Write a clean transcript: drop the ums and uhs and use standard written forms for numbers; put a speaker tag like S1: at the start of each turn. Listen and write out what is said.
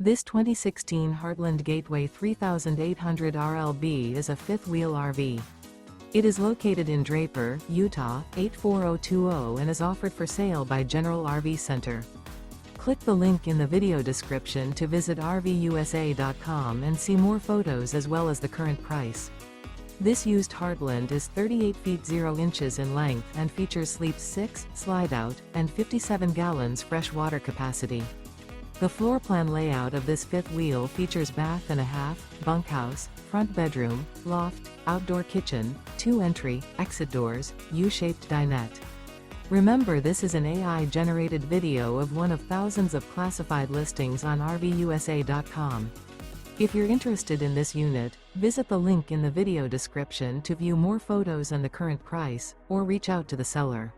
S1: This 2016 Heartland Gateway 3800 RLB is a fifth-wheel RV. It is located in Draper, Utah, 84020 and is offered for sale by General RV Center. Click the link in the video description to visit RVUSA.com and see more photos as well as the current price. This used Heartland is 38 feet 0 inches in length and features sleeps 6, slide-out, and 57 gallons fresh water capacity. The floor plan layout of this fifth wheel features bath and a half, bunkhouse, front bedroom, loft, outdoor kitchen, 2 entry, exit doors, U-shaped dinette. Remember, this is an AI-generated video of one of thousands of classified listings on RVUSA.com. If you're interested in this unit, visit the link in the video description to view more photos and the current price, or reach out to the seller.